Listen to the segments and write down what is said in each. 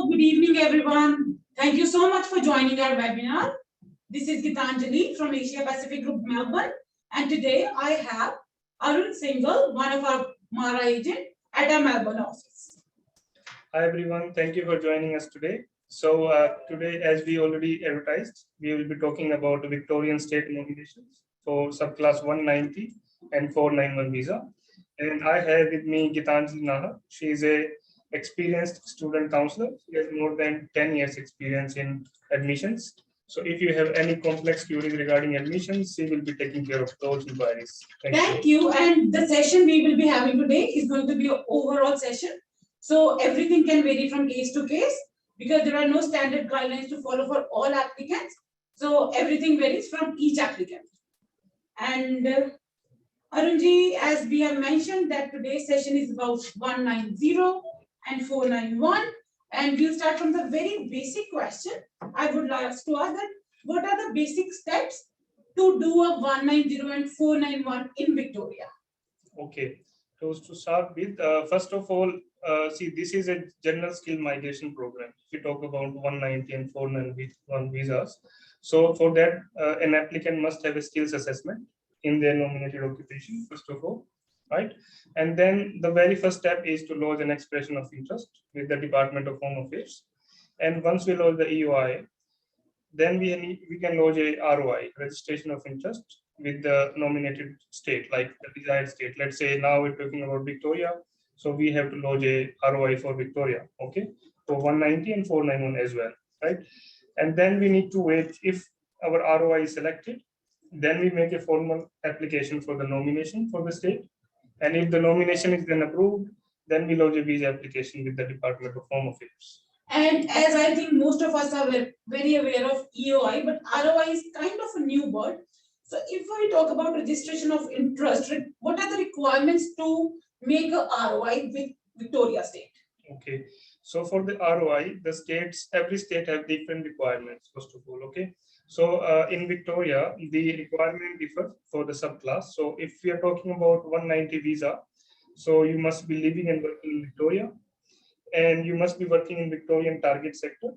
Good evening, everyone. Thank you so much for joining our webinar. This is Geetanjali from Asia Pacific Group, Melbourne. And today I have Arun Singhal, one of our MARN agent at our Melbourne office. Hi, everyone. Thank you for joining us today. So today, as we already advertised, we will be talking about the Victorian state nominations for subclass 190 and 491 visa. And I have with me Geetanjali Nahar. She is a experienced student counselor. She has more than 10 years experience in admissions. So if you have any complex queries regarding admissions, she will be taking care of those inquiries. Thank you. And the session we will be having today is going to be an overall session. So everything can vary from case to case because there are no standard guidelines to follow for all applicants. So everything varies from each applicant. And Arunji, as we have mentioned that today's session is about 190 and 491. And we'll start from the very basic question. I would like to ask that what are the basic steps to do a 190 and 491 in Victoria? Okay, so to start with, first of all, see, this is a general skill migration program. If you talk about 190 and 491 visas, so for that, an applicant must have a skills assessment in their nominated occupation, first of all, right? And then the very first step is to lodge an expression of interest with the Department of Home Affairs. And once we lodge the EOI, then we can lodge a ROI, registration of interest, with the nominated state, like the desired state. Let's say now we're talking about Victoria, so we have to lodge a ROI for Victoria, okay? For 190 and 491 as well, right? And then we need to wait. If our ROI is selected, then we make a formal application for the nomination for the state. And if the nomination is then approved, then we lodge a visa application with the Department of Home Affairs. And as I think most of us are very aware of EOI, but ROI is kind of a new word. So if we talk about registration of interest, what are the requirements to make a ROI with Victoria State? Okay, so for the ROI, the states, every state have different requirements, first of all, okay? So in Victoria, the requirement differs for the subclass. So if we are talking about 190 visa, so you must be living and working in Victoria, and you must be working in Victorian target sector,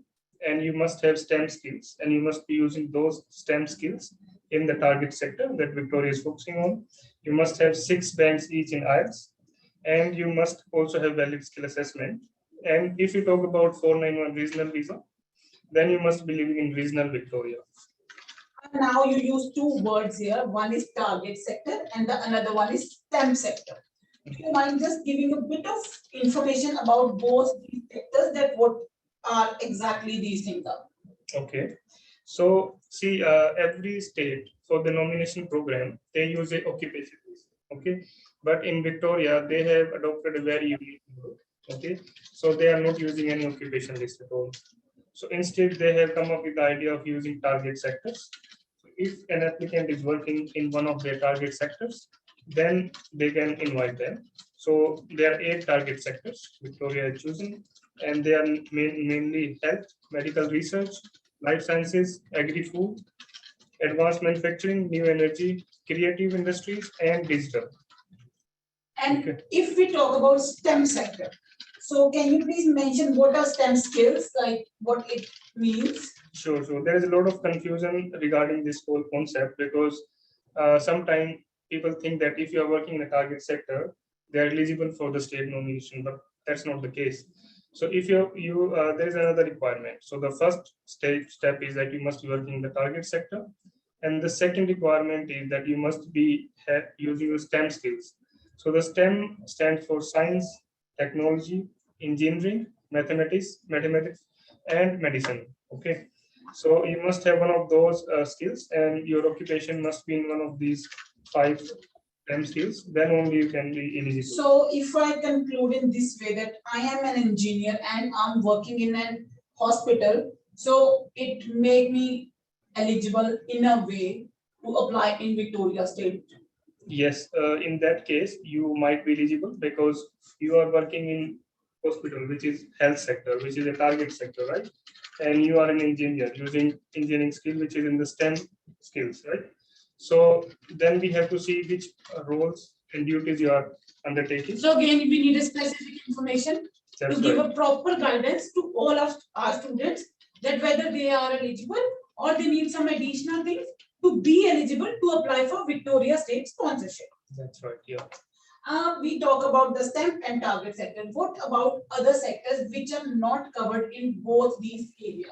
and you must have STEM skills, and you must be using those STEM skills in the target sector that Victoria is focusing on. You must have 6 banks each in IELTS, and you must also have valid skill assessment. And if you talk about 491 regional visa, then you must be living in regional Victoria. Now you use 2 words here. One is target sector and the another one is STEM sector. Do you mind just giving a bit of information about both these sectors, that what are exactly these things are? Okay. So see, every state for the nomination program, they use a occupation list, okay? But in Victoria, they have adopted a very unique mode, okay? So they are not using any occupation list at all. So instead, they have come up with the idea of using target sectors. So if an applicant is working in one of their target sectors, then they can invite them. So there are 8 target sectors Victoria is choosing, and they are mainly health, medical research, life sciences, agri-food, advanced manufacturing, new energy, creative industries, and digital. And okay, if we talk about STEM sector, so can you please mention what are STEM skills, like what it means? Sure. So there is a lot of confusion regarding this whole concept because sometimes people think that if you are working in a target sector, they are eligible for the state nomination, but that's not the case. So if there is another requirement. So the first step is that you must be working in the target sector, and the second requirement is that you must be using your STEM skills. So the STEM stands for science, technology, engineering, mathematics, and medicine. Okay, so you must have one of those skills, and your occupation must be in one of these 5 STEM skills. Then only you can be eligible. So if I conclude in this way that I am an engineer and I'm working in a hospital, so it make me eligible in a way to apply in Victoria State. Yes, in that case, you might be eligible because you are working in hospital, which is health sector, which is a target sector, right? And you are an engineer using engineering skill, which is in the STEM skills, right? So then we have to see which roles and duties you are undertaking. So again, we need a specific information. to give a proper guidance to all of our students that whether they are eligible or they need some additional things to be eligible to apply for Victoria State sponsorship. That's right. Yeah. We talk about the STEM and target sector. What about other sectors which are not covered in both these areas?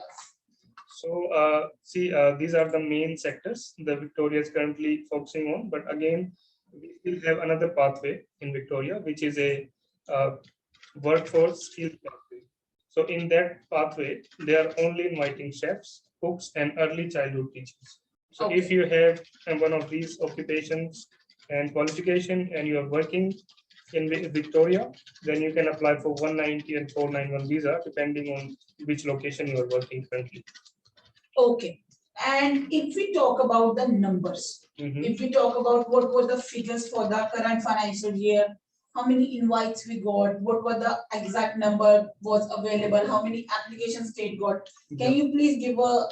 So these are the main sectors the Victoria is currently focusing on. But again, we still have another pathway in Victoria, which is a workforce skill pathway. So in that pathway, they are only inviting chefs, cooks, and early childhood teachers. So if you have one of these occupations and qualification and you are working in Victoria, then you can apply for 190 and 491 visa depending on which location you are working currently. Okay. And if we talk about the numbers, if we talk about what were the figures for the current financial year, how many invites we got, what were the exact number was available, how many applications state got. Can you please give a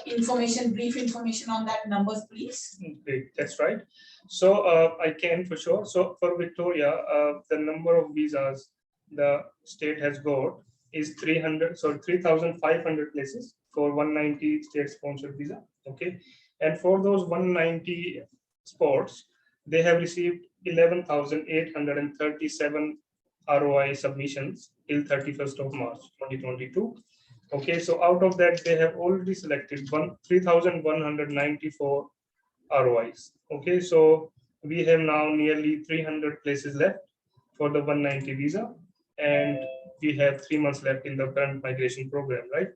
brief information on that numbers, please? Great, that's right. So I can for sure. So for Victoria, the number of visas the state has got is 3,500 places for 190 state sponsored visa. Okay. And for those 190 spots, they have received 11,837 ROI submissions till 31st of March 2022. Okay, so out of that, they have already selected 3,194 ROIs. Okay, so we have now nearly 300 places left for the 190 visa, and we have 3 months left in the current migration program, right?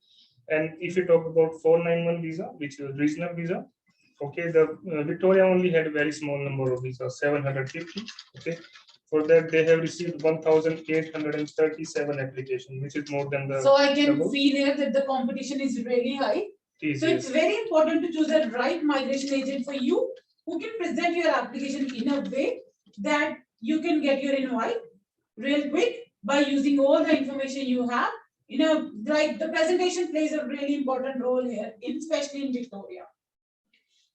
And if you talk about 491 visa, which is a regional visa, okay, the Victoria only had a very small number of visas, 750. Okay, for that they have received 1,837 applications, which is more than the. So I can feel here that the competition is really high. So it's very important to choose the right migration agent for you, who can present your application in a way that you can get your invite real quick by using all the information you have. You know, like the presentation plays a really important role here, especially in Victoria.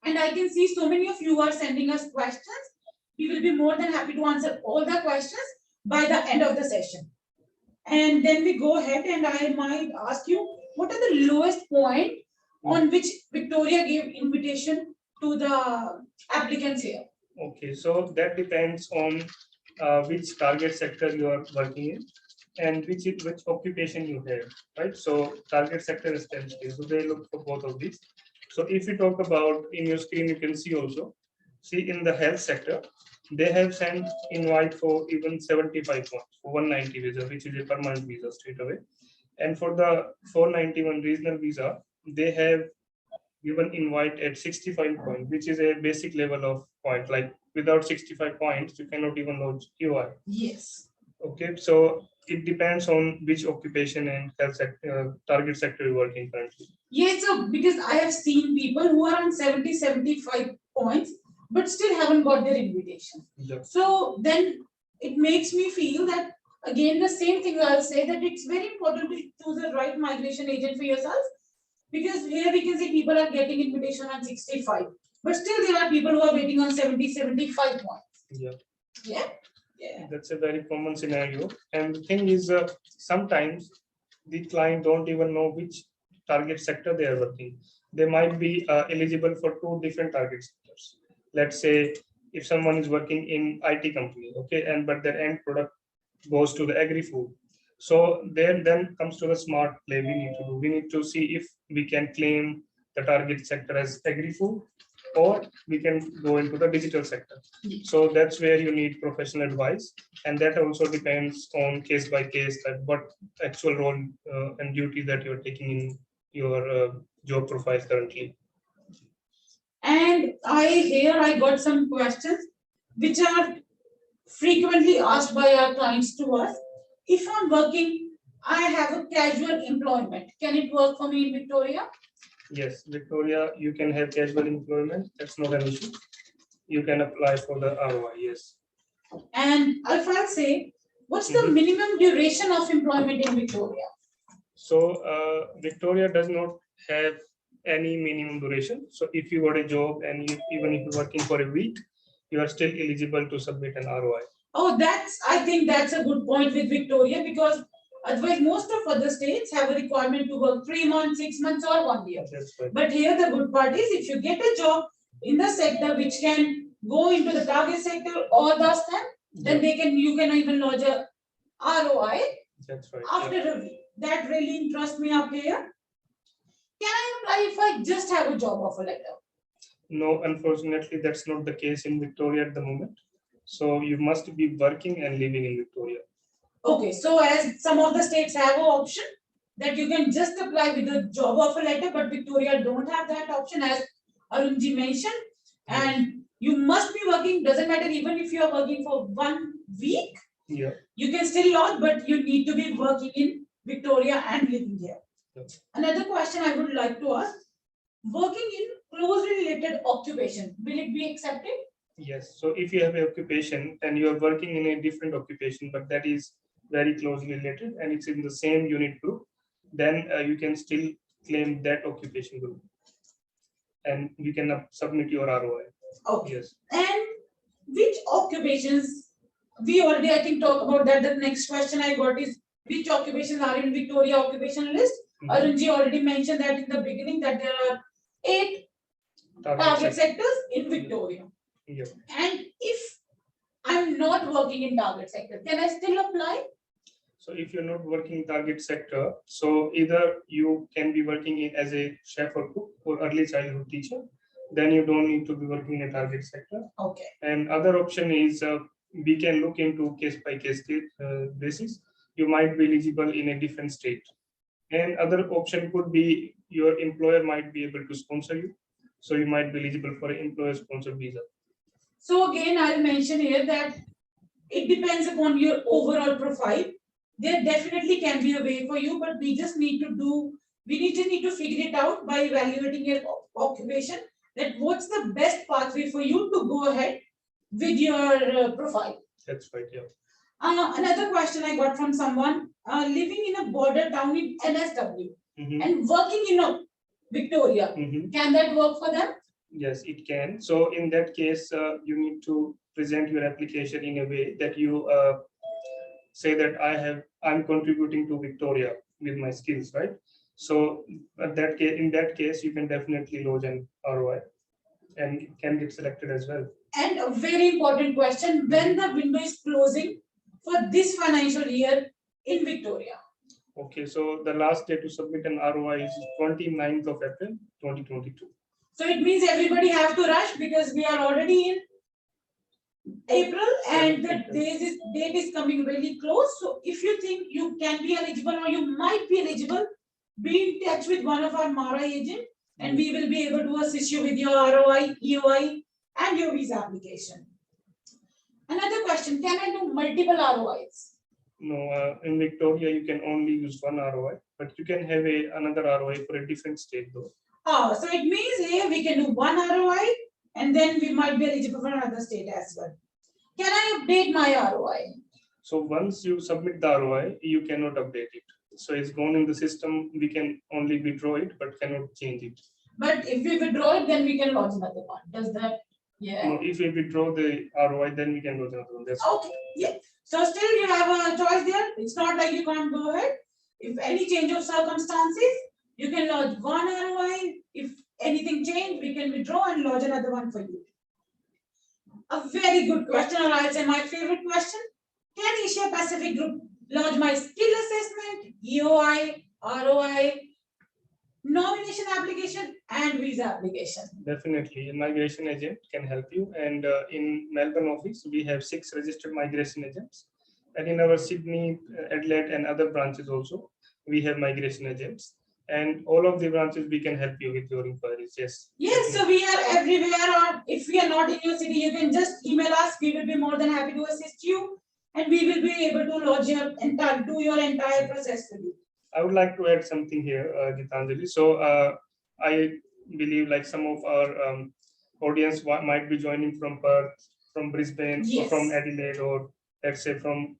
And I can see so many of you are sending us questions. We will be more than happy to answer all the questions by the end of the session. And then we go ahead and I might ask you, what are the lowest point on which Victoria gave invitation to the applicants here? Okay, so that depends on which target sector you are working in and which occupation you have, right? So target sector is 10 states, so they look for both of these. So if you talk about in your screen, you can see also, see in the health sector, they have sent invite for even 75 points for 190 visa, which is a permanent visa straight away. And for the 491 regional visa, they have given invite at 65 points, which is a basic level of point. Like without 65 points, you cannot even lodge UI. Yes. Okay, so it depends on which occupation and health sector, target sector you're working currently. Yes, so because I have seen people who are on 70, 75 points, but still haven't got their invitation. Yeah. So then it makes me feel that, again, the same thing I'll say, that it's very important to choose the right migration agent for yourself, because here we can see people are getting invitation on 65, but still there are people who are waiting on 70, 75 points. Yeah. Yeah. Yeah. That's a very common scenario. And the thing is, sometimes the client don't even know which target sector they are working. They might be eligible for 2 different target sectors. Let's say if someone is working in IT company, okay, and but their end product goes to the agri-food. So then comes to the smart play we need to do. We need to see if we can claim the target sector as agri-food, or we can go into the digital sector. So that's where you need professional advice, and that also depends on case by case, like what actual role and duty that you're taking in your job profile currently. And I got some questions which are frequently asked by our clients to us. If I'm working, I have a casual employment. Can it work for me in Victoria? Yes, Victoria, you can have casual employment. That's not an issue. You can apply for the ROI, yes. And if I say, what's the minimum duration of employment in Victoria? So Victoria does not have any minimum duration. So if you got a job and even if you're working for a week, you are still eligible to submit an ROI. Oh, I think that's a good point with Victoria, because Otherwise, most of other states have a requirement to work 3 months, 6 months, or 1 year. That's right. But here the good part is if you get a job in the sector which can go into the target sector or the STEM, then you can even lodge a ROI. That's right. After a week. That really interests me up here. Can I apply if I just have a job offer letter? No, unfortunately, that's not the case in Victoria at the moment. So you must be working and living in Victoria. Okay, so as some of the states have an option that you can just apply with a job offer letter, but Victoria don't have that option as Arunji mentioned. And you must be working, doesn't matter even if you are working for 1 week. Yeah. You can still lodge, but you need to be working in Victoria and living here. Yes. Another question I would like to ask, working in closely related occupation, will it be accepted? Yes. So if you have an occupation and you are working in a different occupation, but that is very closely related and it's in the same unit group, then you can still claim that occupation group. And you can submit your ROI. Okay. Yes. And which occupations, we already I think talk about that. The next question I got is which occupations are in Victoria occupation list? Arunji already mentioned that in the beginning that there are 8 target sectors in Victoria. Yeah. And if I'm not working in target sector, can I still apply? So if you're not working in target sector, so either you can be working in as a chef or cook or early childhood teacher, then you don't need to be working in a target sector. Okay. And other option is we can look into case by case basis. You might be eligible in a different state. And other option could be your employer might be able to sponsor you. So you might be eligible for an employer sponsored visa. So again, I'll mention here that it depends upon your overall profile. There definitely can be a way for you, but we just need to need to figure it out by evaluating your occupation, that what's the best pathway for you to go ahead with your profile. That's right, yeah. Another question I got from someone, living in a border town in NSW and working in a Victoria, can that work for them? Yes, it can. So in that case, you need to present your application in a way that you say that I'm contributing to Victoria with my skills, right? So in that case, you can definitely lodge an ROI and can get selected as well. And a very important question, when the window is closing for this financial year in Victoria? Okay, so the last day to submit an ROI is 29th of April, 2022. So it means everybody have to rush because we are already in April and the date is coming really close. So if you think you can be eligible or you might be eligible, be in touch with one of our MARA agent and we will be able to assist you with your ROI, EOI and your visa application. Another question, can I do multiple ROIs? No, in Victoria, you can only use one ROI, but you can have another ROI for a different state though. So it means here we can do one ROI and then we might be eligible for another state as well. Can I update my ROI? So once you submit the ROI, you cannot update it. So it's gone in the system, we can only withdraw it, but cannot change it. But if we withdraw it, then we can launch another one. Does that, yeah? No, if we withdraw the ROI, then we can launch another one. That's okay, yeah. So still you have a choice there. It's not like you can't go ahead. If any change of circumstances, you can lodge one ROI. If anything change, we can withdraw and lodge another one for you. A very good question, or I'll say my favorite question. Can Asia Pacific Group lodge my skill assessment, EOI, ROI, nomination application and visa application? Definitely, a migration agent can help you. And in Melbourne office, we have 6 registered migration agents. And in our Sydney, Adelaide and other branches also, we have migration agents. And all of the branches, we can help you with your inquiries. Yes. Yes, so we are everywhere. Or if we are not in your city, you can just email us. We will be more than happy to assist you. And we will be able to lodge your do your entire process for you. I would like to add something here, Geetanjali. So I believe like some of our audience might be joining from Perth, from Brisbane, yes. or from Adelaide, or let's say from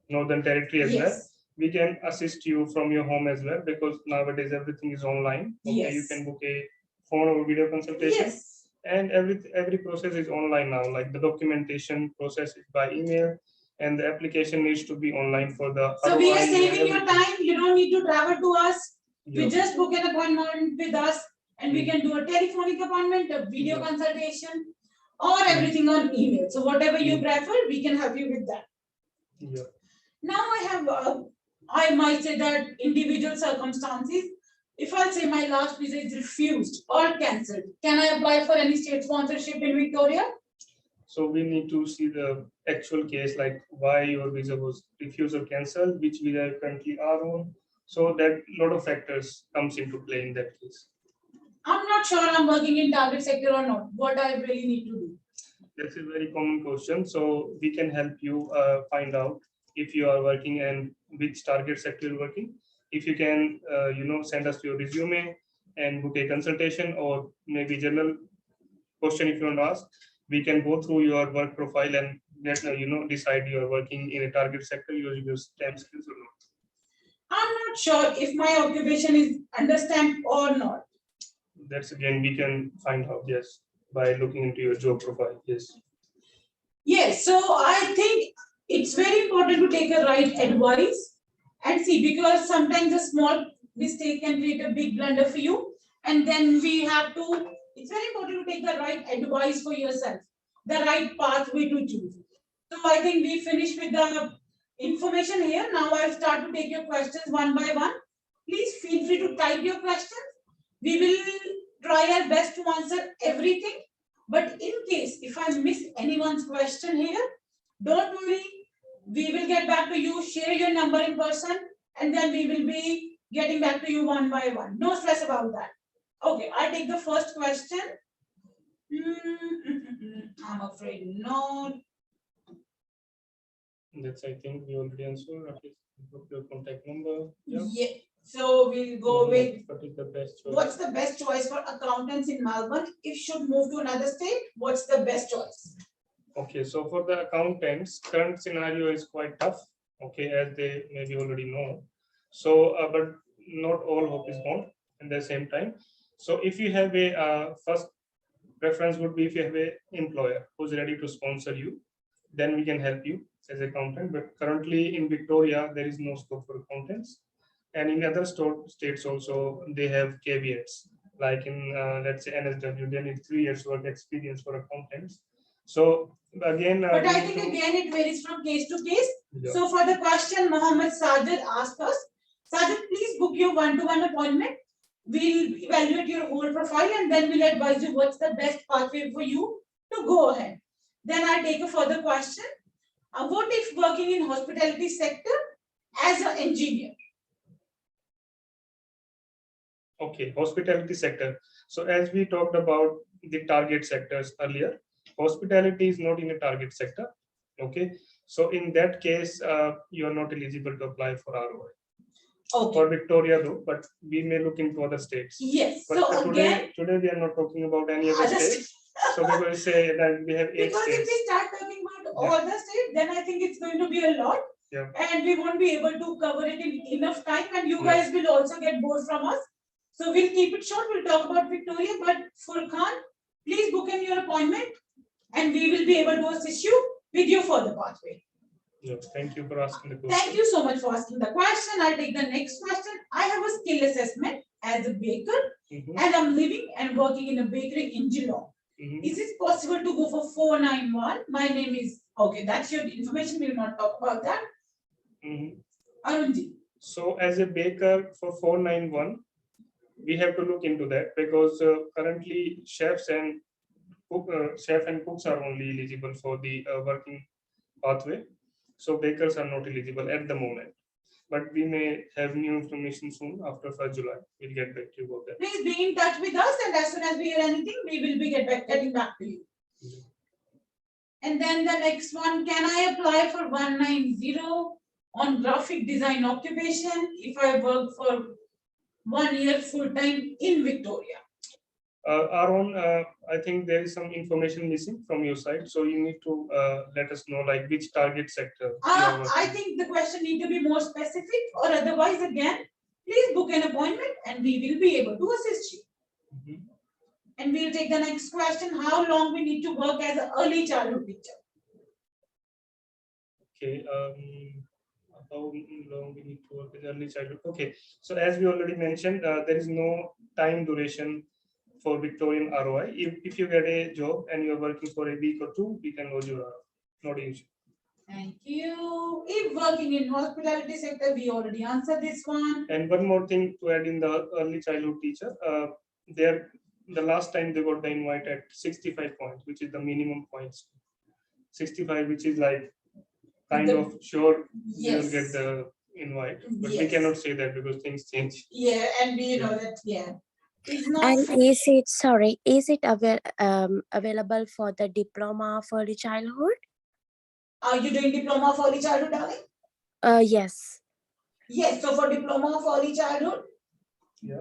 Northern Territory as yes. well. We can assist you from your home as well, because nowadays everything is online. Okay, yes. you can book a phone or video consultation. Yes. And every process is online now, like the documentation process is by email, and the application needs to be online for the. So we are ROI saving your time. You don't need to travel to us. You Yeah. just book an appointment with us, and we can do a telephonic appointment, a video Yeah. consultation, or everything on email. So whatever you prefer, we can help you with that. Yeah. Now I might say that individual circumstances, if I say my last visa is refused or cancelled, can I apply for any state sponsorship in Victoria? So we need to see the actual case, like why your visa was refused or cancelled, which visa you currently are on. So that lot of factors comes into play in that case. I'm not sure I'm working in target sector or not. What I really need to do. That's a very common question. So we can help you find out if you are working and which target sector you're working. If you can, send us your resume and book a consultation, or maybe general question if you want to ask, we can go through your work profile and get, decide you are working in a target sector using your STEM skills or not. I'm not sure if my occupation is under stamp or not. That's again, we can find out, yes, by looking into your job profile, yes. Yes, so I think it's very important to take a right advice and see, because sometimes a small mistake can create a big blunder for you, and then we have to, it's very important to take the right advice for yourself, the right pathway to choose. So I think we finished with the information here. Now I'll start to take your questions one by one. Please feel free to type your questions. We will try our best to answer everything. But in case if I miss anyone's question here, don't worry. We will get back to you, share your number in person, and then we will be getting back to you one by one. No stress about that. Okay, I'll take the first question. I'm afraid not. That's, I think we already answered. Okay, book your contact number. Yeah. Yeah. So we'll go with What is the best choice? what's the best choice for accountants in Melbourne? If should move to another state, what's the best choice? Okay, so for the accountants, current scenario is quite tough. Okay, as they maybe already know. So, but not all hope is gone at the same time. So, if you have a first preference would be if you have a employer who's ready to sponsor you, then we can help you as accountant. But currently in Victoria, there is no scope for accountants, and in other states also they have caveats. Like in let's say NSW, they need 3 years work experience for accountants. So again, But I think again it varies from case to case. Yeah. So for the question, Mohammed Sajid asked us, Sajid, please book your one-to-one appointment. We'll evaluate your whole profile and then we'll advise you what's the best pathway for you to go ahead. Then I take a further question. What if working in hospitality sector as an engineer? Okay, hospitality sector. So as we talked about the target sectors earlier, hospitality is not in a target sector. Okay, so in that case, you are not eligible to apply for ROI. Okay. For Victoria though, but we may look into other states. Yes. But so today we are not talking about any other states. So we will say that we have 8 because states. If we start talking about all the states, then I think it's going to be a lot. Yeah. And we won't be able to cover it in enough time, and you guys will also get bored from us. So we'll keep it short. We'll talk about Victoria, but Furqan, please book in your appointment, and we will be able to assist you with your further pathway. Yeah, thank you for asking the question. Thank you so much for asking the question. I'll take the next question. I have a skill assessment as a baker, and I'm living and working in a bakery in Geelong. Is it possible to go for 491? My name is, okay, that's your information. We will not talk about that. Arunji. So as a baker for 491, we have to look into that because currently chefs and cooks are only eligible for the working pathway. So bakers are not eligible at the moment. But we may have new information soon after 1st July. We'll get back to you about that. Please be in touch with us, and as soon as we hear anything, we will be getting back to you. And then the next one, can I apply for 190 on graphic design occupation if I work for 1 year full-time in Victoria? Arun, I think there is some information missing from your side, so you need to let us know like which target sector. I think the question need to be more specific, or otherwise again, please book an appointment and we will be able to assist you. And we'll take the next question. How long we need to work as an early childhood teacher? Okay. How long we need to work with early childhood? Okay. So as we already mentioned, there is no time duration for Victorian ROI. If you get a job and you're working for a week or two, we can lodge your ROI. Not an issue. Thank you. If working in hospitality sector, we already answered this one. And one more thing to add in the early childhood teacher, the last time they got the invite at 65 points, which is the minimum points. 65, which is like kind of sure you will get the invite, but we cannot say that because things change. Yeah, and we know that, It's not And is it available for the diploma of early childhood? Are you doing diploma of early childhood, darling? Yes. Yes, so for diploma of early childhood?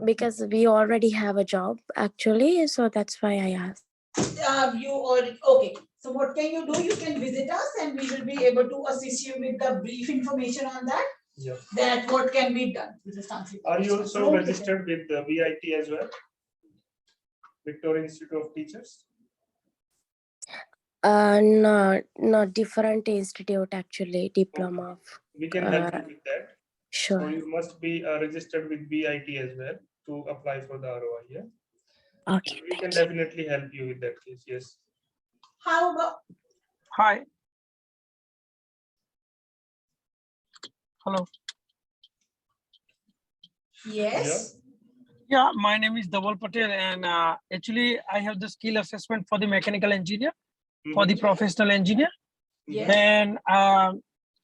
Because we already have a job actually, so that's why I asked. Okay. So what can you do? You can visit us and we will be able to assist you with the brief information on that. Yeah. That what can be done. Are you also registered with the VIT as well? Victoria Institute of Teachers? No, different institute actually, diploma. We can help you with that. Sure. So you must be registered with VIT as well to apply for the ROI. Yeah. Okay. So we can definitely help you with that case. Yes. How about? Hi. Hello. Yes. Yeah, my name is Dhaval Patel, and actually I have the skill assessment for the mechanical engineer, for the professional engineer. Yes. And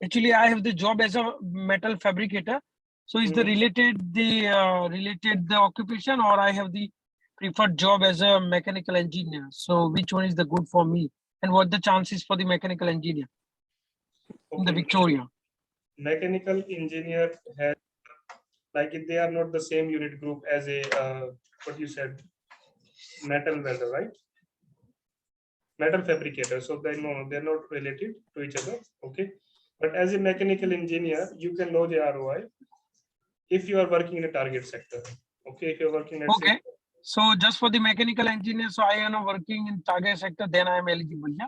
actually I have the job as a metal fabricator. So is the related the occupation, or I have the preferred job as a mechanical engineer? So which one is the good for me, and what the chances for the mechanical engineer in the Victoria? Mechanical engineer has, like, they are not the same unit group as a what you said, metal welder, right? Metal fabricator. So they're not related to each other. Okay. But as a mechanical engineer, you can lodge a ROI if you are working in a target sector. Okay. If you're working at Okay. So just for the mechanical engineer, so I am working in target sector, then I am eligible. Yeah.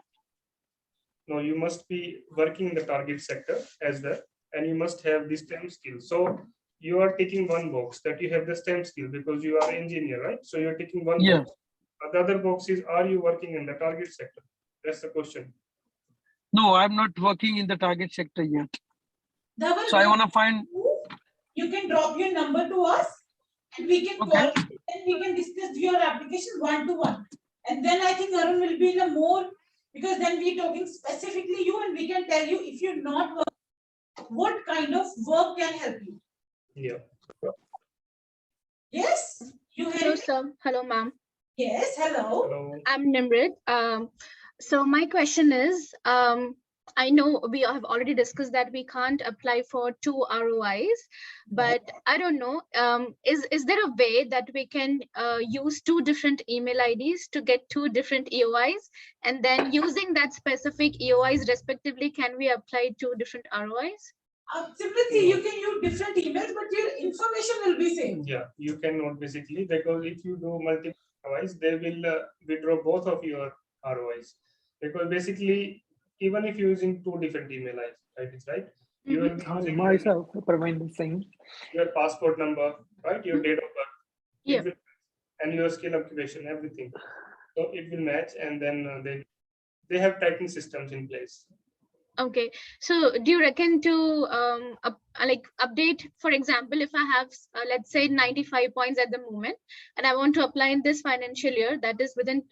No, you must be working in the target sector as well, and you must have the STEM skill. So you are taking one box that you have the STEM skill because you are an engineer, right? So you're taking one box. The other box is, are you working in the target sector? That's the question. No, I'm not working in the target sector yet. Dhaval, So I want to find. You can drop your number to us and we can call you and we can discuss your application one-to-one. And then I think Arun will be in a more, because then we're talking specifically you and we can tell you if you're not working, what kind of work can help you. Yeah. Yes? You Hello, sir. Hello, ma'am. Yes, hello. Hello. I'm Nimrit. So my question is, I know we have already discussed that we can't apply for 2 ROIs, but I don't know, is there a way that we can use 2 different email IDs to get 2 different EOIs, and then using that specific EOIs respectively, can we apply 2 different ROIs? Simply, you can use different emails, but your information will be same. Yeah, you cannot basically, because if you do multiple ROIs, they will withdraw both of your ROIs. Because basically, even if you're using 2 different email IDs, right? You will be using myself, Praveen Singh. your passport number, right? Your date of birth. Yeah. And your skill occupation, everything. So it will match, and then they have tracking systems in place. Okay, so do you reckon to update, for example, if I have let's say 95 points at the moment and I want to apply in this financial year, that is within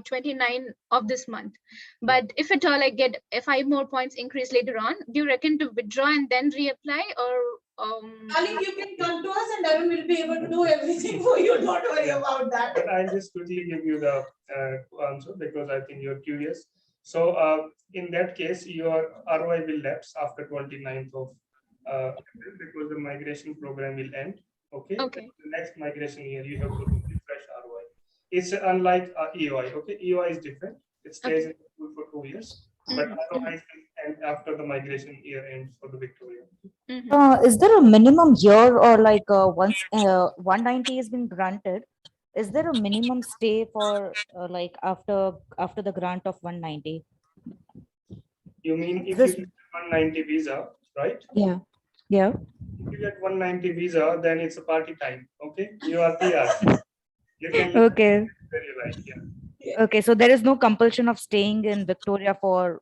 29 of this month, but if at all I get 5 more points increase later on, do you reckon to withdraw and then reapply, or Ali, you can come to us and Arun will be able to do everything for you. Don't worry about that. But I'll just quickly give you the answer because I think you're curious. So in that case, your ROI will lapse after 29th of April because the migration program will end. Okay. Okay. The next migration year, you have to refresh ROI. It's unlike EOI. Okay. EOI is different. It stays in school for 2 years, but ROI will end after the migration year ends for the Victoria. Is there a minimum year, or like once 190 has been granted, is there a minimum stay for like after the grant of 190? You mean if This- you get 190 visa, right? Yeah. Yeah. If you get 190 visa, then it's a party time. Okay, you are PR. You can live Okay. where you like. Yeah. Okay. So there is no compulsion of staying in Victoria for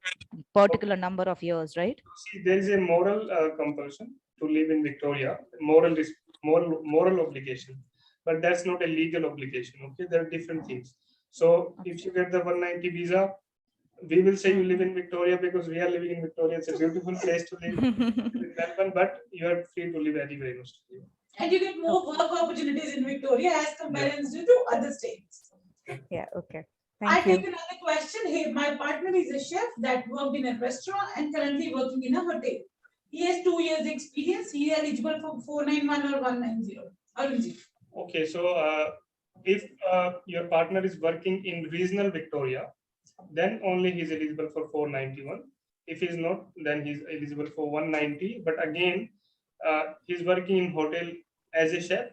particular number of years, right? See, there is a moral compulsion to live in Victoria, moral obligation, but that's not a legal obligation. Okay, there are different things. So if you get the 190 visa, we will say you live in Victoria because we are living in Victoria. It's a beautiful place to live in Melbourne, but you are free to live anywhere in Australia. And you get more work opportunities in Victoria as compared to other states. Yeah. Okay. I Thank take you. another question. Hey, my partner is a chef that worked in a restaurant and currently working in a hotel. He has 2 years experience. He is eligible for 491 or 190. Arunji. Okay, so if your partner is working in regional Victoria, then only he is eligible for 491. If he's not, then he's eligible for 190. But again, he's working in hotel as a chef.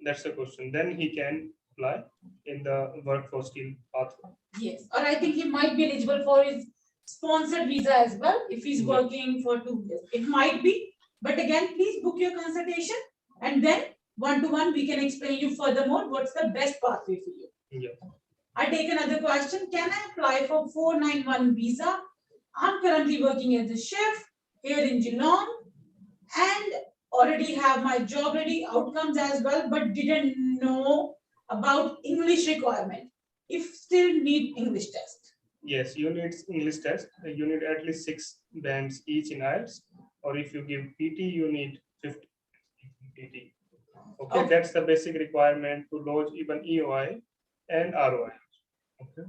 That's the question. Then he can apply in the workforce skill pathway. Yes, or I think he might be eligible for his sponsored visa as well if he's Yeah. working for 2 years. It might be, but again, please book your consultation and then one-to-one we can explain you furthermore what's the best pathway for you. Yeah. I take another question. Can I apply for 491 visa? I'm currently working as a chef here in Geelong and already have my job ready outcomes as well, but didn't know about English requirement. If still need English test. Yes, you need English test. You need at least 6 bands each in IELTS, or if you give PT, you need 50 PT. Okay, Okay. that's the basic requirement to lodge even EOI and ROI. Okay.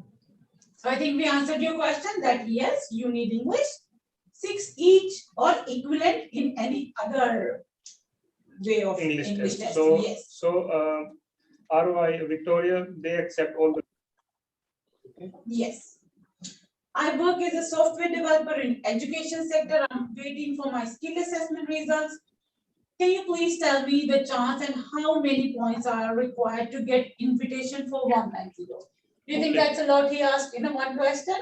So I think we answered your question that yes, you need English, 6 each or equivalent in any other way of English English test. test. So, Yes. ROI Victoria, they accept all the. Okay. Yes. I work as a software developer in education sector. I'm waiting for my skill assessment results. Can you please tell me the chance and how many points are required to get invitation for 190? Do you think Okay. that's a lot he asked in a one question?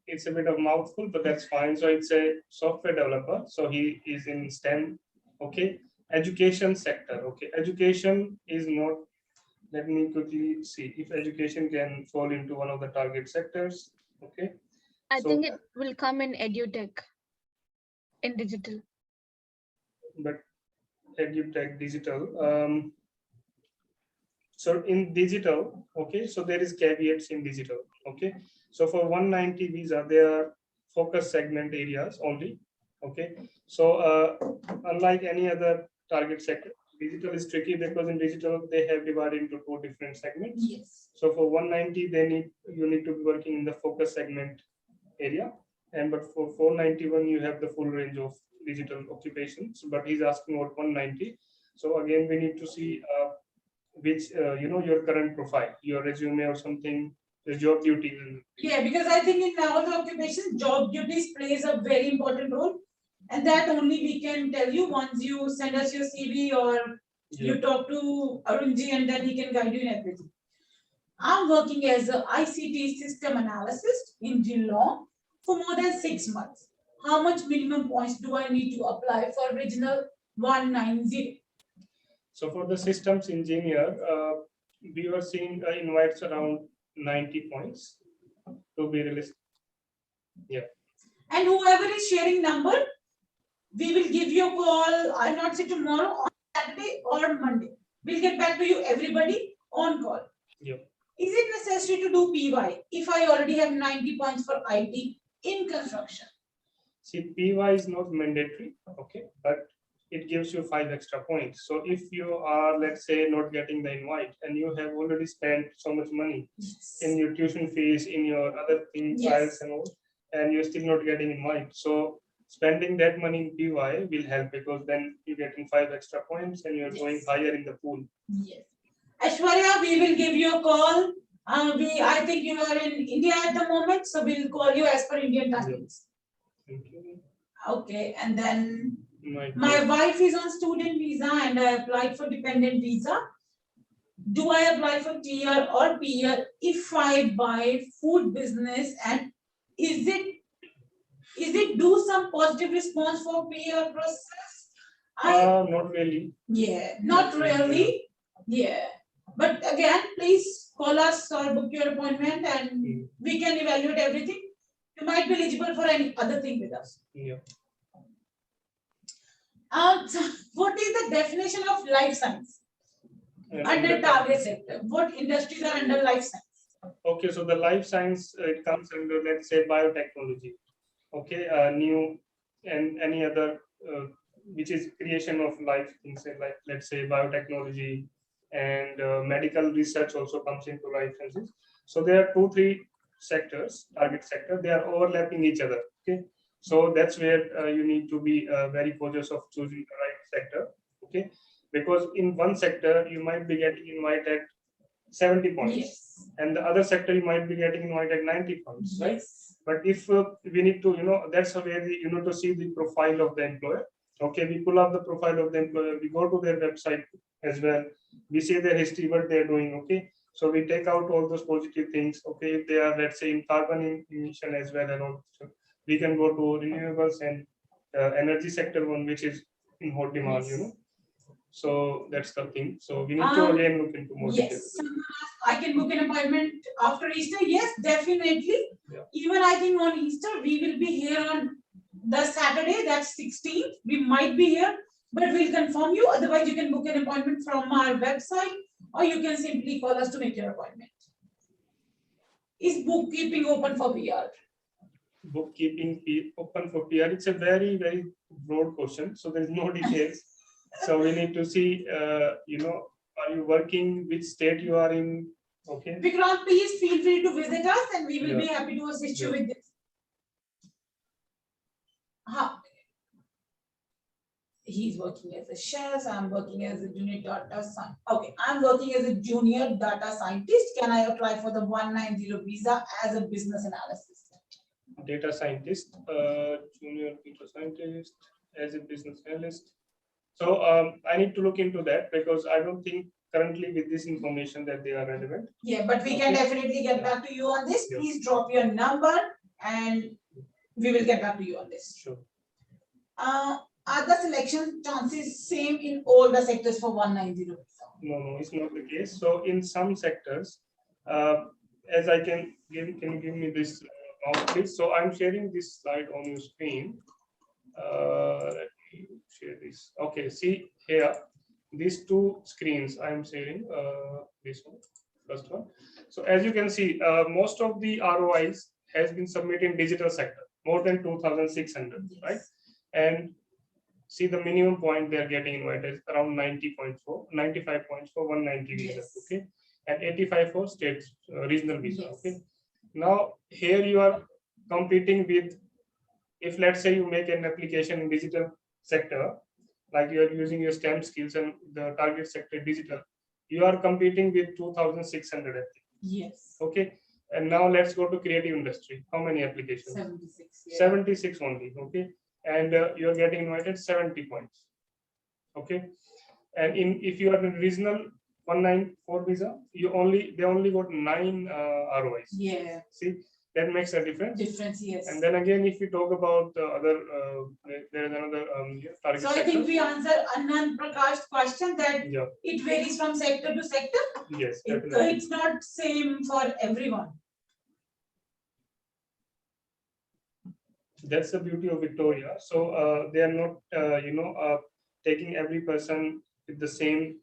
It's a bit of mouthful, but that's fine. So it's a software developer. So he is in STEM. Okay. Education sector. Okay. Education is not. Let me quickly see if education can fall into one of the target sectors. Okay. I So- think it will come in edutech, in digital. But edutech digital. So in digital, okay, so there is caveats in digital. Okay. So for 190 visa, there are focus segment areas only. Okay. So unlike any other target sector, digital is tricky because in digital they have divided into 2 different segments. Yes. So for 190, you need to be working in the focus segment area, and but for 491 you have the full range of digital occupations. But he's asking about 190. So again, we need to see which your current profile, your resume or something, the job duties. Yeah, because I think in all the occupations, job duties plays a very important role. And that only we can tell you once you send us your CV or you talk to Arunji and then he can guide you in everything. I'm working as a ICT system analyst in Geelong for more than 6 months. How much minimum points do I need to apply for regional 190? So for the systems engineer, we were seeing invites around 90 points to be released. Yeah. And whoever is sharing number, we will give you a call. I'll not say tomorrow, on Saturday or Monday. We'll get back to you, everybody, on call. Yeah. Is it necessary to do PY if I already have 90 points for IT in construction? See, PY is not mandatory, okay, but it gives you 5 extra points. So if you are, let's say, not getting the invite and you have already spent so much money in your tuition fees, in your other things, Yes. files and all, and you're still not getting invite. So spending that money in PY will help because then you're getting 5 extra points and you're going higher in the pool. Yes. Aishwarya, we will give you a call. I think you are in India at the moment, so we'll call you as per Indian timings. Thank you. Okay, and then My my wife is on student visa and I applied for dependent visa. Do I apply for TR or PR if I buy food business, and is it Is it do some positive response for PR process? Not really. Yeah, not really. Yeah. But again, please call us or book your appointment and we can evaluate everything. You might be eligible for any other thing with us. Yeah. So what is the definition of life science under target sector? What industries are under life science? Okay, so the life science, it comes under, let's say, biotechnology. Okay, new and any other which is creation of life things like, let's say, biotechnology, and medical research also comes into life sciences. So there are 2-3 sectors, target sector, they are overlapping each other. Okay, so that's where you need to be very cautious of choosing the right sector. Okay, because in one sector you might be getting invited 70 points, Yes. and the other sector you might be getting invited 90 points, right? Yes. But if we need to, that's where you know to see the profile of the employer. Okay, we pull up the profile of the employer, we go to their website as well, we see their history, what they're doing. Okay, so we take out all those positive things. Okay, if they are, let's say, in carbon emission as well, and also we can go to renewables and energy sector one, which is in hot demand. Yes. So that's the thing. So we need to again look into more details. Yes, I can book an appointment after Easter. Yes, definitely. Yeah. Even I think on Easter, we will be here on the Saturday, that's 16th. We might be here, but we'll confirm you. Otherwise, you can book an appointment from our website, or you can simply call us to make your appointment. Is bookkeeping open for PR? Bookkeeping open for PR? It's a very, very broad question. So there's no details. So we need to see, are you working, which state you are in? Okay. Vikram, please feel free to visit us and we will be happy to assist you with this. He's working as a chef. I'm working as a junior data scientist. Okay, I'm working as a junior data scientist. Can I apply for the 190 visa as a business analyst? Data scientist, junior data scientist as a business analyst. So I need to look into that because I don't think currently with this information that they are relevant. Yeah, but we can definitely get back to you on this. Please drop your number and we will get back to you on this. Sure. Are the selection chances same in all the sectors for 190? No, it's not the case. So in some sectors, as I can you give me this please? So I'm sharing this slide on your screen. Let me share this. Okay, see here, these two screens I'm sharing. This one, first one. So as you can see, most of the ROIs has been submitted in digital sector, more than 2,600, right? And see the minimum point they are getting invited around 90.4, 95 points for 190 visa, okay, and 85 for state regional visa, okay. Now here you are competing with, if let's say you make an application in digital sector, like you are using your STEM skills and the target sector digital, you are competing with 2,600. Yes. Okay, and now let's go to creative industry. How many applications? 76. 76 only. Okay. And you're getting invited 70 points. Okay, and if you are in regional 194 visa, they only got 9 ROIs. Yeah. See, that makes a difference. Yes. And then again, if we talk about the other, there is another target. So I think we answered Anand Prakash's question that it varies from sector to sector. Yes, it's not same for everyone. That's the beauty of Victoria. So they are not, taking every person with the same,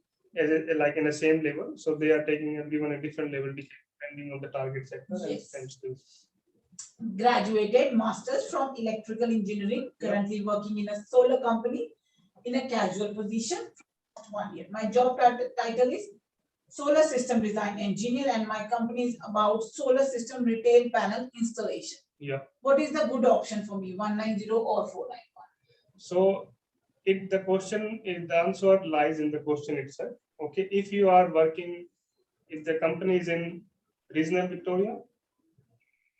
like in the same level. So they are taking everyone a different level depending on the target sector and skills. Graduated masters from electrical engineering, currently working in a solar company in a casual position for 1 year. My job title is solar system design engineer, and my company is about solar system retail panel installation. Yeah. What is the good option for me, 190 or 491? So the answer lies in the question itself. Okay, if you are working, if the company is in regional Victoria,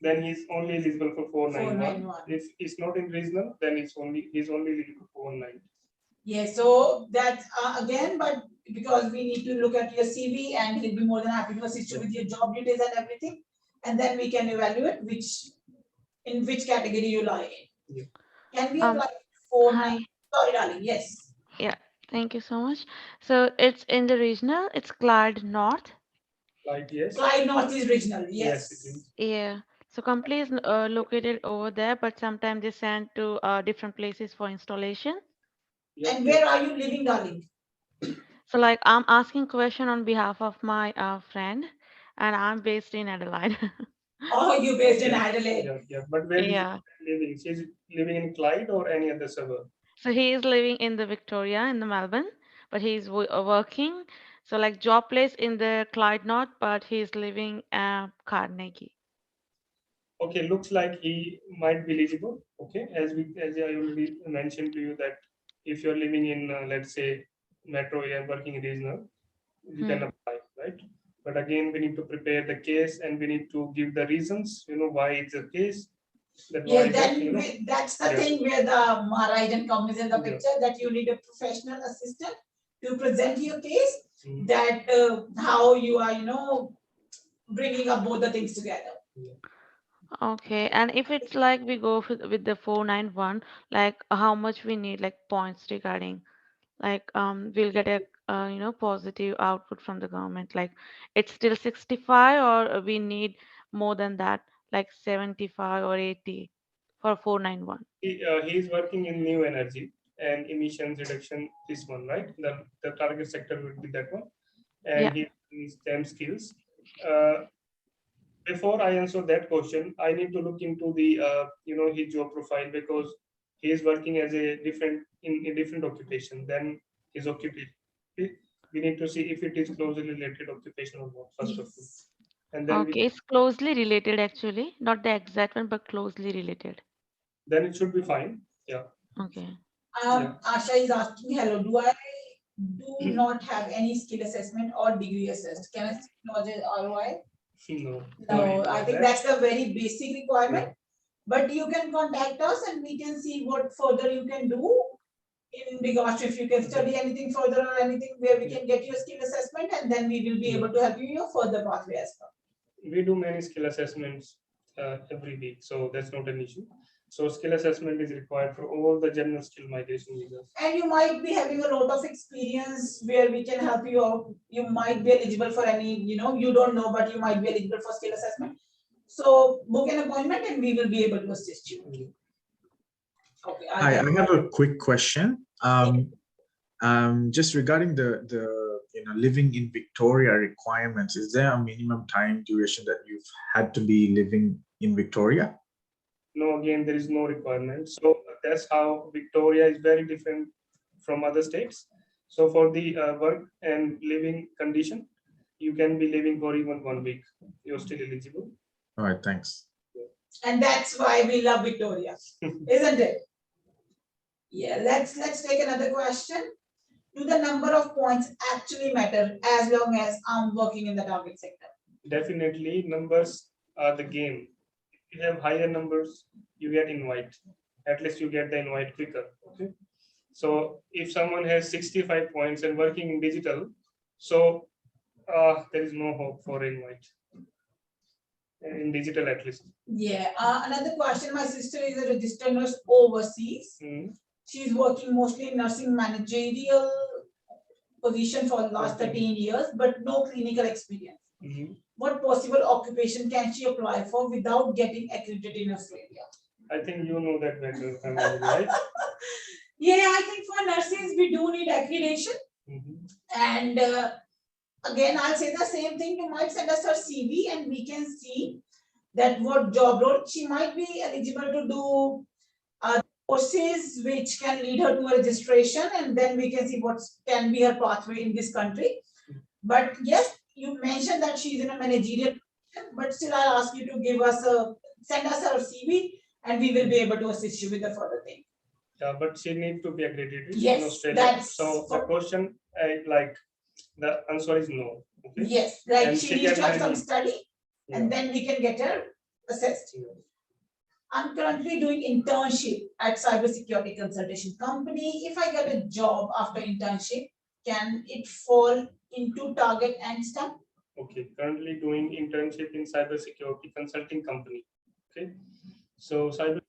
then he's only eligible for 491. If it's not in regional, then he's only eligible for 190. Yeah, so that's again, but because we need to look at your CV and he'll be more than happy to assist you with your job details and everything, and then we can evaluate in which category you lie in. Can we Um, apply for Hi. Sorry, darling. Yes. Yeah, thank you so much. So it's in the regional, it's Clyde North. Like, yes. Clyde North is regional. Yes, Yes. it is. Yeah. So company is located over there, but sometimes they send to different places for installation. Yep, And yep. where are you living, darling? So like I'm asking question on behalf of my friend, and I'm based in Adelaide. Oh, you based in Yeah, Adelaide. yeah, yeah. But where is Yeah. she living? She's living in Clyde or any other suburb? So he is living in the Victoria in the Melbourne, but he's working. So like job place in the Clyde North, but he's living Carnegie. Okay, looks like he might be eligible. Okay, as I already mentioned to you that if you're living in let's say metro area and working in regional, you can Hmm. apply, right? But again, we need to prepare the case and we need to give the reasons. Why it's the case. That why Yeah, that that's the Yeah. thing where the Maharajan comes in the Yeah. picture, that you need a professional assistant to present your case, Mm. that how you are, bringing up both the things together. Okay, and if it's like we go with the 491, like how much we need like points regarding like we'll get a positive output from the government, like it's still 65 or we need more than that, like 75 or 80 for 491. He is working in new energy and emissions reduction. This one, right? The target sector would be that one, Yeah. and he needs STEM skills. Uh, Before I answer that question, I need to look into the his job profile, because he is working as a different in a different occupation than his occupation. We need to see if it is closely related occupation or not first of all, and Okay, it's closely related actually, not the exact one, but closely related. then it should be fine. Yeah. Okay. Asha is asking, hello, do I do not have any skill assessment or degree assessed? Can I see knowledge ROI? No. No, I think that's the very basic requirement. But you can contact us and we can see what further you can do in regards to if you can study anything further or anything where we can get your skill assessment, and then we will be able to help you in your further pathway as well. We do many skill assessments every week, so that's not an issue. So skill assessment is required for all the general skill migration visas. And you might be having a lot of experience where we can help you out. You might be eligible for any, you don't know, but you might be eligible for skill assessment. So book an appointment and we will be able to assist you. Okay. Hi, I have a quick question. Just regarding the living in Victoria requirements, is there a minimum time duration that you've had to be living in Victoria? No, again, there is no requirement. So that's how Victoria is very different from other states. So for the work and living condition, you can be living for even 1 week. You're still eligible. All right, thanks. And that's why we love Victoria, isn't it? Yeah, let's take another question. Do the number of points actually matter as long as I'm working in the target sector? Definitely, numbers are the game. If you have higher numbers, you get invite. At least you get the invite quicker. Okay. So if someone has 65 points and working in digital, so there is no hope for invite in digital at least. Yeah. Another question. My sister is a registered nurse overseas. She's working mostly in nursing managerial position for the last 13 years, but no clinical experience. What possible occupation can she apply for without getting accredited in Australia? I think you know that better, right? Yeah, I think for nurses, we do need accreditation. And again, I'll say the same thing. You might send us her CV and we can see that what job role she might be eligible to do courses which can lead her to a registration, and then we can see what can be her pathway in this country. But yes, you mentioned that she's in a managerial position, but still I'll ask you to send us her CV and we will be able to assist you with the further thing. Yeah, but she needs to be accredited Yes, in Australia. that's So the question, the answer is no. Okay? Yes, like And she needs to have some study, Yeah. and then we can get her assessed. I'm currently doing internship at cybersecurity consultation company. If I get a job after internship, can it fall into target and STEM? Okay, currently doing internship in cybersecurity consulting company. Okay, so cyber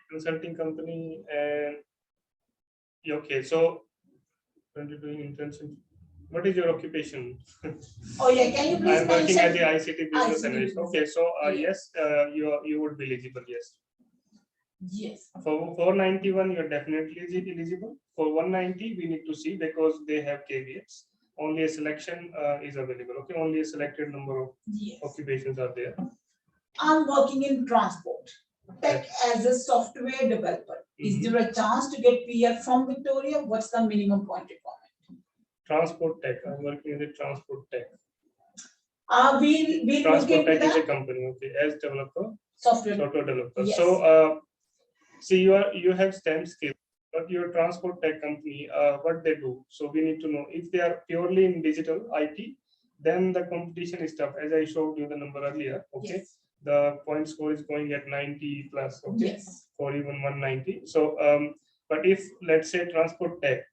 consulting company and yeah, okay. So currently doing internship. What is your occupation? Oh yeah, can you please I'm working at mention? the ICT business ICT analyst. business. Okay, so Yeah. yes, you would be eligible. Yes. Yes. For 491, you're definitely eligible. For 190, we need to see because they have caveats. Only a selection is available. Okay, only a selected number of Yes. occupations are there. I'm working in transport tech as a software developer. Is there a chance to get PR from Victoria? What's the minimum point requirement? Transport tech. I'm working in the transport tech. We'll look Transport into tech is a that. company. Okay, as developer, Software developer. Yes. So see, you have STEM skills, but your transport tech company, what they do. So we need to know if they are purely in digital IT, then the competition is tough. As I showed you the number earlier. Okay. Yes. The point score is going at 90 plus, okay, Yes. or even 190. So, but if let's say transport tech,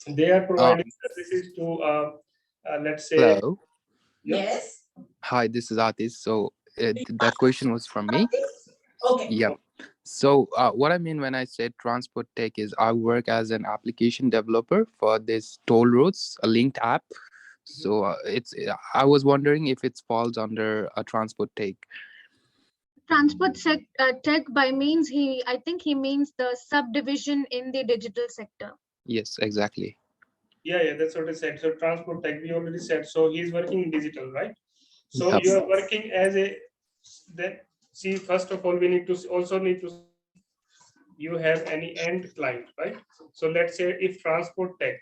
they are providing services to, let's say, Hello. Yes. Hi, this is Atis. So that question was from me. Okay. Yeah. So what I mean when I said transport tech is I work as an application developer for this toll roads, a linked app. So I was wondering if it falls under a transport tech. Transport tech by means I think he means the subdivision in the digital sector. Yes, exactly. Yeah, that's what I said. So transport tech, we already said. So he's working in digital, right? So Yep. you are working as a that. See, first of all, we need to also you have any end client, right? So let's say if transport tech,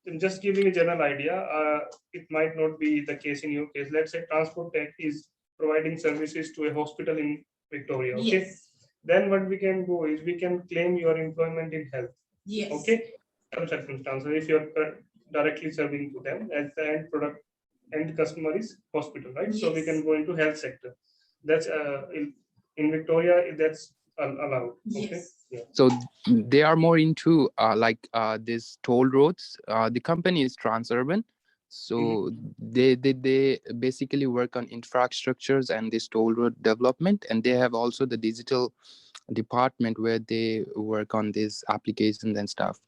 I'm just giving a general idea. It might not be the case in your case. Let's say transport tech is providing services to a hospital in Victoria. Okay. Yes. Then what we can do is we can claim your employment in health. Yes. Okay. Some circumstances if you're directly serving to them as the end product, end customer is hospital, right? So we Yes. can go into health sector. That's in Victoria that's allowed. Okay. Yes. Yeah. So they are more into this toll roads. The company is Transurban. So they basically work on infrastructures and this toll road development, and they have also the digital department where they work on these applications and stuff.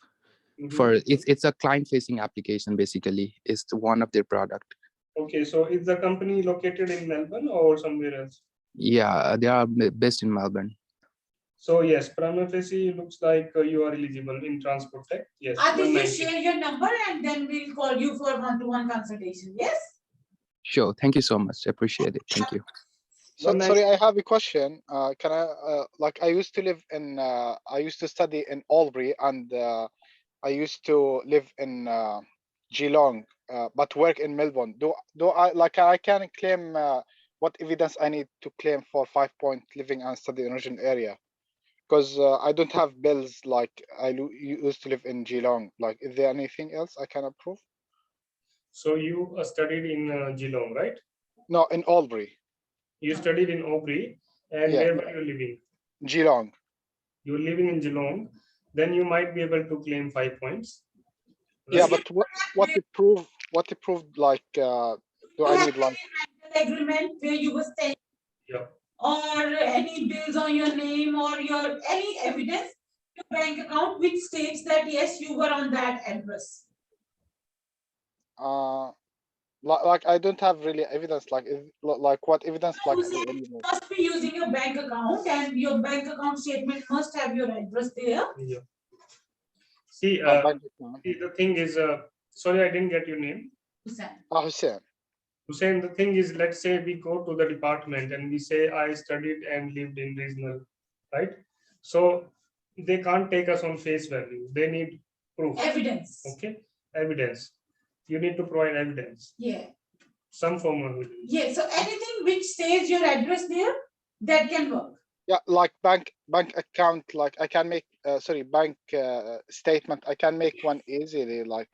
For it's a client facing application basically. It's one of their product. Okay, so is the company located in Melbourne or somewhere else? Yeah, they are based in Melbourne. So yes, prima facie looks like you are eligible in transport tech. Yes. I think you 190. share your number and then we'll call you for one-to-one consultation. Yes. Sure. Thank you so much. Appreciate it. Thank you. So, sorry, I have a question. Can I, like, I used to live in, I used to study in Albury, and I used to live in Geelong, but work in Melbourne. Do I, like, I can claim what evidence I need to claim for 5-point living and study in regional area? Because I don't have bills like used to live in Geelong. Like, is there anything else I can approve? So you studied in Geelong, right? No, in Albury. You studied in Albury, and Yeah. where were you living? Geelong. You're living in Geelong, then you might be able to claim 5 points. Yeah, but what to prove? What to prove? Like, do I need like agreement where you were staying? Yeah. Or any bills on your name or your any evidence, your bank account which states that yes, you were on that address. like I don't have really evidence. Like what evidence? Like You must be using your bank account, and your bank account statement must have your address there. Yeah. See, the thing is, sorry, I didn't get your name. Hussain. Hussain. Hussain, the thing is, let's say we go to the department and we say I studied and lived in regional, right? So they can't take us on face value. They need proof. Evidence. Okay, evidence. You need to provide evidence. Yeah. Some form of evidence. Yeah. So anything which says your address there, that can work. Yeah, like bank account. Like I can make bank statement. I can make one easily. Like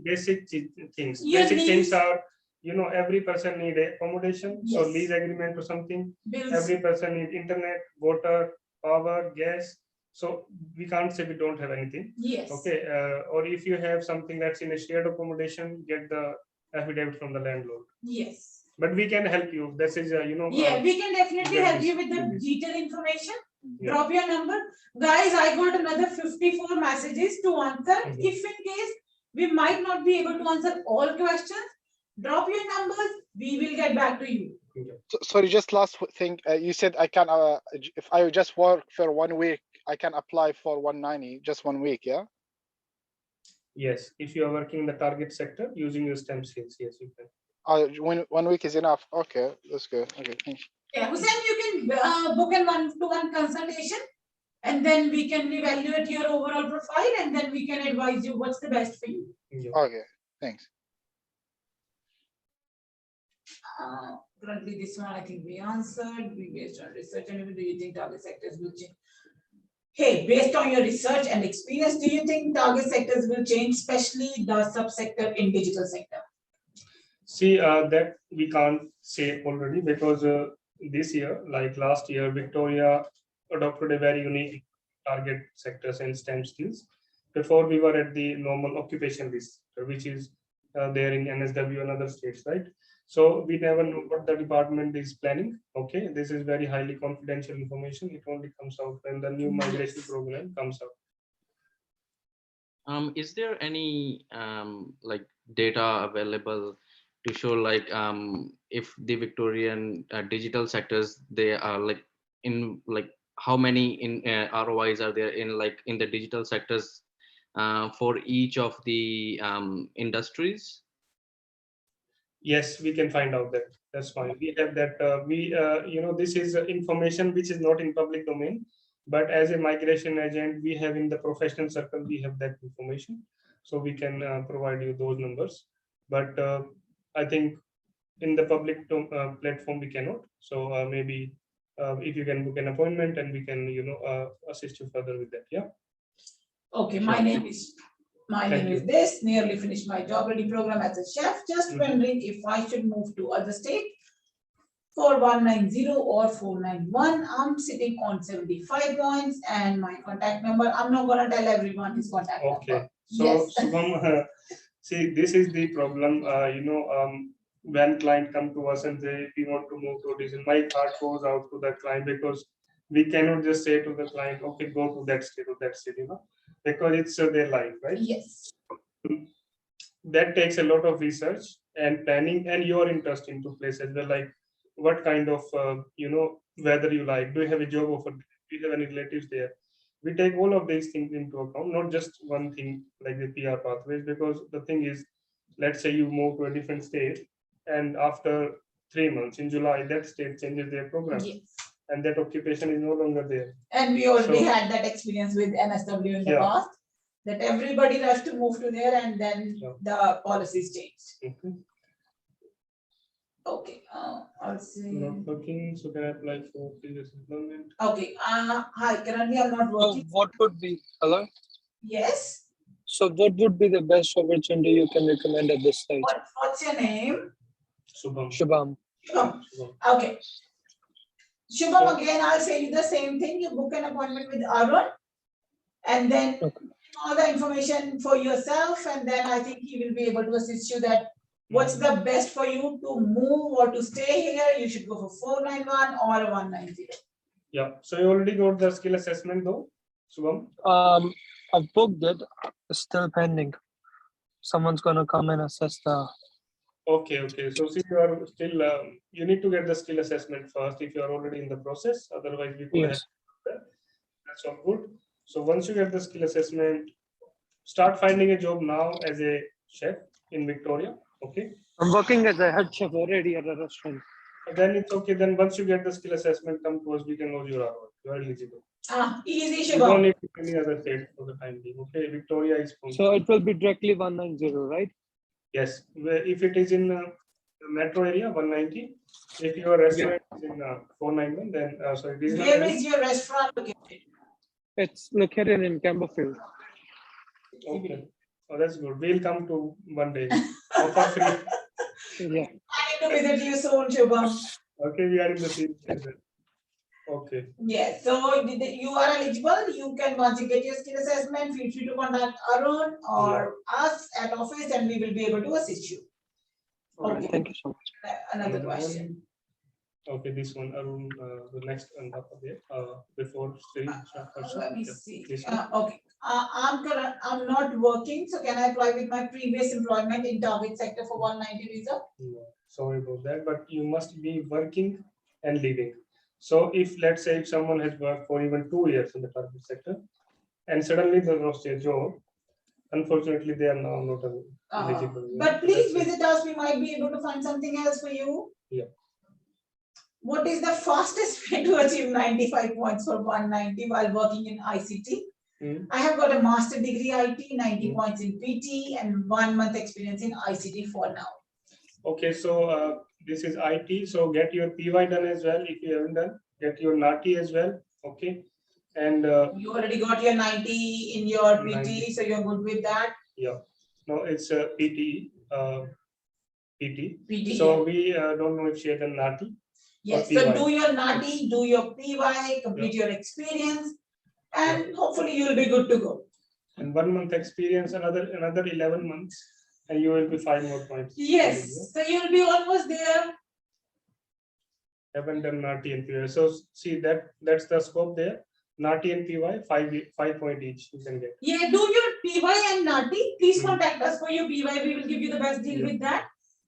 basic things. Your Basic lease. things are, you know, every person need accommodation. Yes. So lease agreement or something. Bills. Every person need internet, water, power, gas. So we can't say we don't have anything. Yes. Okay. Or if you have something that's in a shared accommodation, get the affidavit from the landlord. Yes. but we can help you. This is, Yeah, we can definitely help you with the detailed information. Drop your number. Guys, I got another 54 messages to answer. If in case we might not be able to answer all questions, drop your numbers. We will get back to you. Sorry, just last thing. You said I can, if I just work for 1 week, I can apply for 190, just 1 week, yeah? Yes, if you are working in the target sector using your STEM skills, yes, you can. When 1 week is enough. Okay, that's good. Okay, thank you. Yeah, Hussein, you can book a one-to-one consultation, and then we can evaluate your overall profile, and then we can advise you what's the best for you. Okay, thanks. Currently, this one I think we answered. We based on research, and do you think target sectors will change? Hey, based on your research and experience, do you think target sectors will change, especially the subsector in digital sector? See, that we can't say already because this year, like last year, Victoria adopted a very unique target sectors and STEM skills. Before we were at the normal occupation list, which is there in NSW and other states, right? So we never know what the department is planning. Okay, this is very highly confidential information. It only comes out when the new migration program comes out. Is there any like data available to show like if the Victorian digital sectors, they are like in like how many in ROIs are there in like in the digital sectors for each of the industries? Yes, we can find out that. That's fine. We have that. This is information which is not in public domain, but as a migration agent, we have in the professional circle, we have that information. So we can provide you those numbers. But I think in the public platform, we cannot. So maybe if you can book an appointment and we can, assist you further with that. Yeah. Okay, my name is this, nearly finished my job ready program as a chef. Just wondering if I should move to other state for 190 or 491. I'm sitting on 75 points and my contact number. I'm not gonna tell everyone his contact number. Okay. So, yes. See, this is the problem. When client come to us and say we want to move to audition, my heart goes out to the client because we cannot just say to the client, okay, go to that state or that state, because it's their life, right? Yes. That takes a lot of research and planning and your interest into place as well, like what kind of weather you like, do you have a job offer, do you have any relatives there? We take all of these things into account, not just one thing like the PR pathways, because the thing is, let's say you move to a different state and after 3 months in July that state changes their program. Yes. And that occupation is no longer there. And we already had that experience with NSW in the past, that everybody rushed to move to there and then the policies changed. Okay, I'll see. Not working, so can I apply for previous employment? Okay, hi, currently I'm not working. So what would be, hello? Yes. So what would be the best opportunity you can recommend at this stage? What's your name? Shubham. Shubham. Shubham. Okay. Shubham, again, I'll say you the same thing. You book an appointment with Arun and then all the information for yourself. And then I think he will be able to assist you that what's the best for you to move or to stay here. You should go for 491 or a 190. Yeah. So you already got the skill assessment though, Shubham? I've booked it. It's still pending. Someone's going to come and assess the... Okay. So see, you are still, you need to get the skill assessment first if you are already in the process. Otherwise, we could have that. That's all good. So once you get the skill assessment, start finding a job now as a chef in Victoria. Okay. I'm working as a head chef already at a restaurant. Then it's okay. Then once you get the skill assessment, come to us. We can lodge your hour. You are eligible. Easy, You don't need any other state for the time being. Okay. Victoria is. So it will be directly 190, right? Yes, if it is in metro area, 190. If your restaurant is in 491, then sorry. Where is your restaurant located? It's located in Camberfield. Okay, oh, that's good. We'll come to one day. Offer free. Yeah. I need to visit you soon, Shubham. Okay, we are in the same place. Okay. Yes, so you are eligible. You can, once you get your skill assessment, feel free to contact Arun or us at office and we will be able to assist you. All right, Okay. thank you so much. Another question. Okay, this one, Arun, the next one there, before Sri. Let me see. This one. Okay. I'm not working, so can I apply with my previous employment in target sector for 190 visa? No, sorry about that, but you must be working and living. So if, let's say, if someone has worked for even 2 years in the target sector and suddenly they lost their job, unfortunately, they are now not eligible. But please That's it. visit us. We might be able to find something else for you. Yeah. What is the fastest way to achieve 95 points for 190 while working in ICT? I have got a master degree IT, 90 points in PT, and 1 month experience in ICT for now. Okay, so this is IT. So get your PY done as well. If you haven't done, get your NATI as well. Okay, and you already got your 90 in your PT, 90. so you're good with that. Yeah, no, it's a PT. PT. So we don't know if she had done NATI. Yes, so do your NATI, do your PY, complete your experience, and hopefully you will be good to go. And 1 month experience, another 11 months, and you will be 5 more points. Yes, so you will be almost there. Haven't done NATI and PY. So see that's the scope there. NATI and PY, 5 point each you can get. Yeah, do your PY and NATI. Please contact us for your PY. We will give you the best deal with that.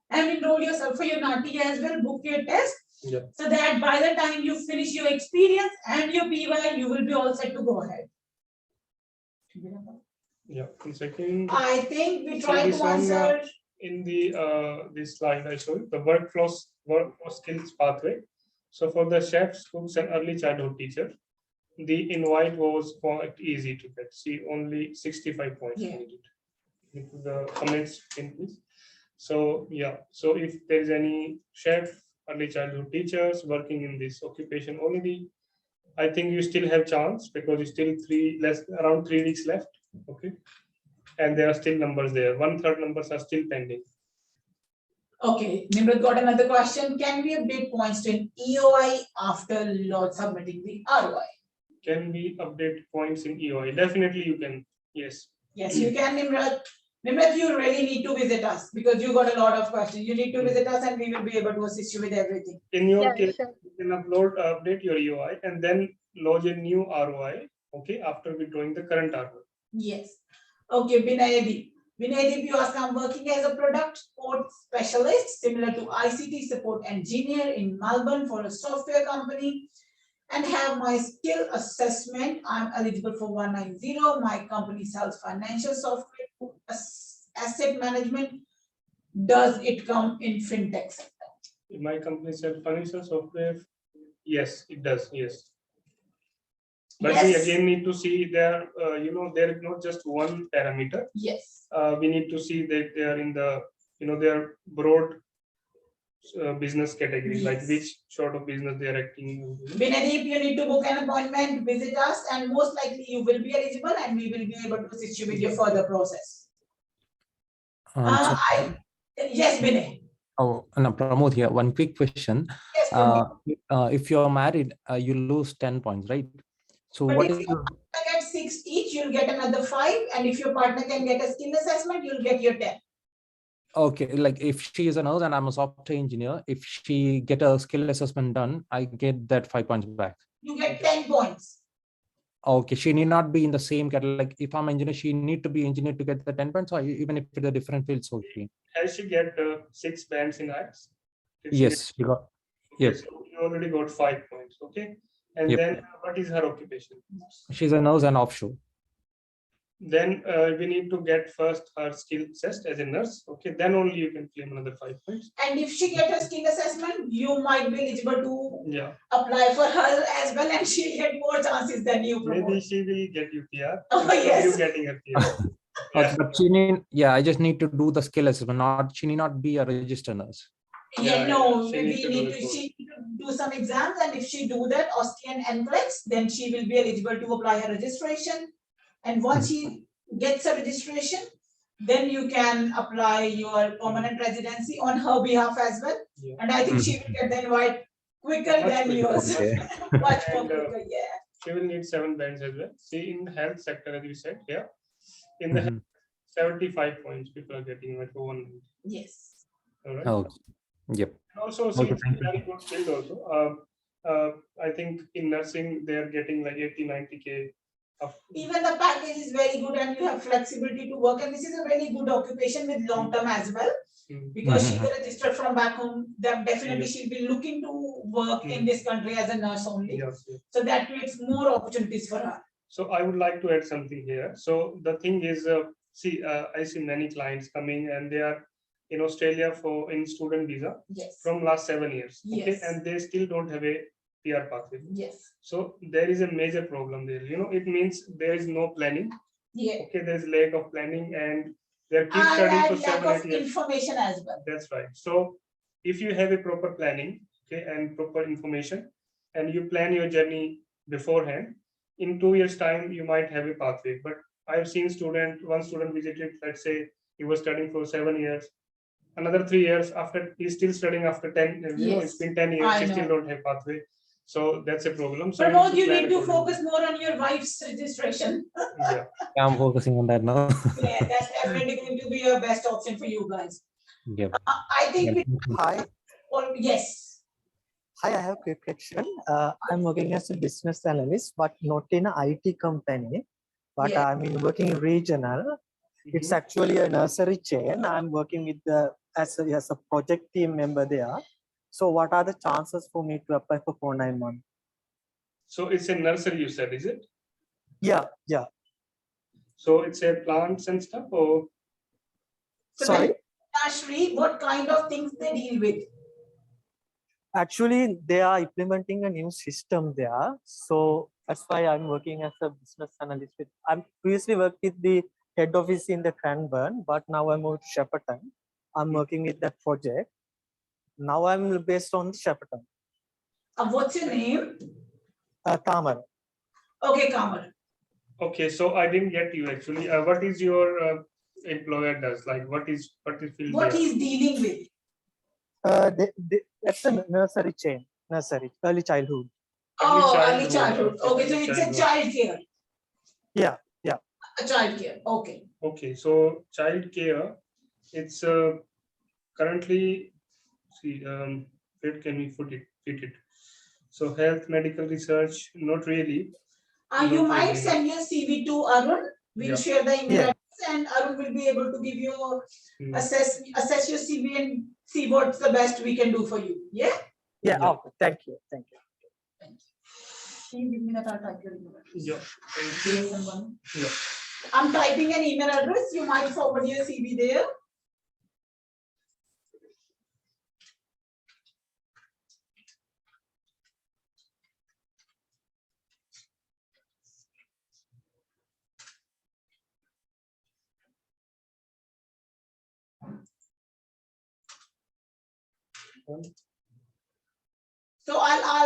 And enroll yourself for your NATI as well. Book your test. Yeah. So that by the time you finish your experience and your PY, you will be all set to go ahead. Yeah. In second, I think we tried to answer. In the this slide I showed the workforce skills pathway. So for the chefs, cooks, and early childhood teachers, the invite was quite easy to get. See, only 65 points needed. Into the comments, please. So yeah, so if there is any chef, early childhood teachers working in this occupation already, I think you still have chance because you still around 3 weeks left. Okay, and there are still numbers there. 1/3 numbers are still pending. Okay, Nimrat got another question. Can we update points to an EOI after submitting the ROI? Can we update points in EOI? Definitely you can. Yes. Yes, you can, Nimrat. Nimrat, you really need to visit us because you got a lot of questions. You need to visit us and we will be able to assist you with everything. In your case, you can update your EOI and then lodge a new ROI. Okay, after withdrawing the current ROI. Yes. Okay, Binayadi. Binayadi, you ask, I'm working as a product support specialist similar to ICT support engineer in Melbourne for a software company and have my skill assessment. I'm eligible for 190. My company sells financial software to asset management. Does it come in fintech sector? In my company sells financial software. Yes, it does. Yes. But we again need to see there, there is not just one parameter. Yes. We need to see that they are in the, their broad business category, like which sort of business they are acting in. Binadip, you need to book an appointment, visit us, and most likely you will be eligible and we will be able to assist you with your further process. Yes, Binay. Oh, no, Pramod here. One quick question. Yes, if you're married, you lose 10 points, right? So but what if is your partner gets 6 each, you'll get another 5. And if your partner can get a skill assessment, you'll get your 10. Okay, like if she is a nurse and I'm a software engineer, if she get a skill assessment done, I get that 5 points back. You get 10 points. Okay, she need not be in the same category. Like if I'm an engineer, she need to be engineer to get the 10 points, or even if it's a different field, so okay. Has she get 6 bands in IELTS? Yes, you got. Okay, so you already got 5 points. Okay, and then what is her occupation? She's a nurse and offshore. Then we need to get first her skill test as a nurse. Okay, then only you can claim another 5 points. And if she get her skill assessment, you might be eligible to apply for her as well, and she get more chances than you. Maybe she will get you PR. Oh yes, you getting a PR. Okay, but she need, I just need to do the skill assessment. She need not be a registered nurse. She need to do some exams, and if she do that Austrian NCLEX, then she will be eligible to apply her registration. And once she gets a registration, then you can apply your permanent residency on her behalf as well. And I think she will get the invite quicker than yours. Much more quicker, She will need 7 bands as well. See, in the health sector, as we said here, in the 75 points people are getting for 1. Yes. All right. Oh, yep. Also, see, Okay, it's thank a you. very good field also. I think in nursing, they are getting like 80, 90K. Even the package is very good and you have flexibility to work. And this is a very good occupation with long term as well. Because she's registered from back home, then definitely she'll be looking to work in this country as a nurse only. Yes, yes. So that creates more opportunities for her. So I would like to add something here. So the thing is, I see many clients coming and they are in Australia in student visa from last 7 years. Okay, Yes. and they still don't have a PR pathway. Yes. So there is a major problem there. It means there is no planning. Yeah. Okay, there's lack of planning and they're keep And studying for lack 7, of 8 years. information as well. That's right. So if you have a proper planning, okay, and proper information, and you plan your journey beforehand, in 2 years' time, you might have a pathway. But I've seen one student visited, let's say he was studying for 7 years, another 3 years after he's still studying after 10, it's been 10 years, I he still know. don't have pathway. So that's a problem. So Pramod, you plan need to accordingly. focus more on your wife's registration. Yeah. I'm focusing on that now. Yeah, that's definitely going to be your best option for you guys. Yep. I think Yep. Hi. Yes. Hi, I have a quick question. I'm working as a business analyst, but not in an IT company, but Yeah. I'm working regional. It's actually a nursery chain. I'm working with as a project team member there. So what are the chances for me to apply for 491? So it's a nursery, you said, is it? Yeah, yeah. So it's a plants and stuff, or? Sorry? Ashri, what kind of things they deal with? Actually, they are implementing a new system there. So that's why I'm working as a business analyst. I'm previously worked with the head office in the Cranbourne, but now I moved to Shepparton. I'm working with that project. Now I'm based on Shepparton. What's your name? Kamar. Okay, Kamar. Okay, so I didn't get you actually. What is your employer does? Like what is field? What they are? he's dealing with? That's a nursery chain, nursery, early childhood. Early childhood. Okay, so it's a child care. Yeah, yeah. A child care. Okay. Okay, so child care, it's currently, see, where can we fit it? So health, medical research, not really. You Not might really. send your CV to Arun. We'll Yeah. share the email Yeah. address and Arun will be able to give you assess your CV and see what's the best we can do for you. Yeah? Yeah, okay. Thank you. Thank you. Can you give me that? I'll type your email address. Yeah. Thank you. Yeah. I'm typing an email address. You might forward your CV there. So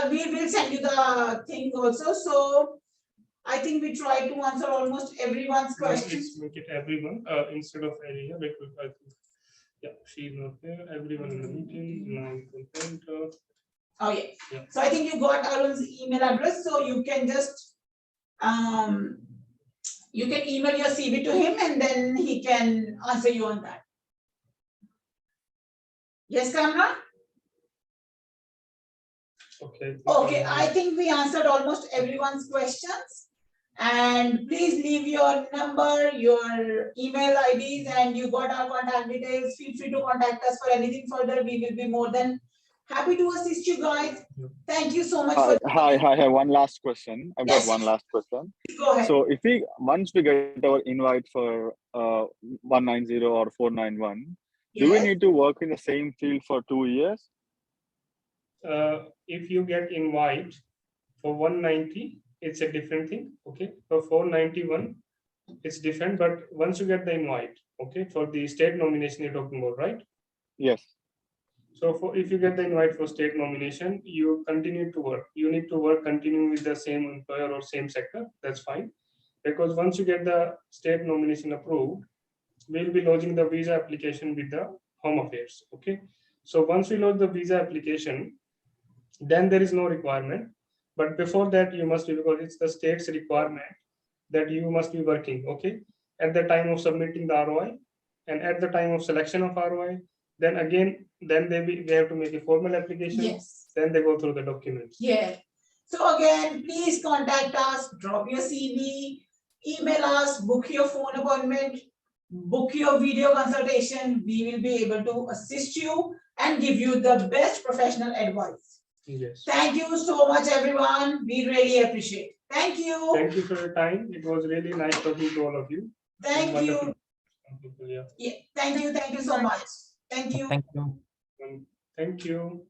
we will send you the thing also. So I think we try to answer almost everyone's question. Let's make it everyone instead of area. I think, yeah, she's not there. Everyone in the meeting. Now you can print her. Oh yeah. Yeah. So I think you got Arun's email address, so you can just you can email your CV to him and then he can answer you on that. Yes, Kamra? Okay. Okay, I think we answered almost everyone's questions. And please leave your number, your email IDs, and you got our contact details. Feel free to contact us for anything further. We will be more than happy to assist you guys. Thank you so much for Hi. One last question. I've got one last question. Go ahead. So if once we get our invite for 190 or 491, do we need to work in the same field for 2 years? If you get invite for 190, it's a different thing. Okay, for 491, it's different. But once you get the invite, okay, for the state nomination you're talking about, right? Yes. So if you get the invite for state nomination, you continue to work. You need to work continuing with the same employer or same sector. That's fine. Because once you get the state nomination approved, we'll be lodging the visa application with the Home Affairs. Okay. So once we load the visa application, then there is no requirement. But before that, you must be, because it's the state's requirement that you must be working. Okay. At the time of submitting the ROI and at the time of selection of ROI, Then again, then they have to make a formal application. Yes. Then they go through the documents. Yeah. So again, please contact us, drop your CV, email us, book your phone appointment, book your video consultation. We will be able to assist you and give you the best professional advice. Yes. Thank you so much, everyone. We really appreciate it. Thank you. Thank you for your time. It was really nice talking to all of you. Thank you. Wonderful people, yeah. Yeah. Thank you. Thank you so much. Thank you. Thank you. Thank you.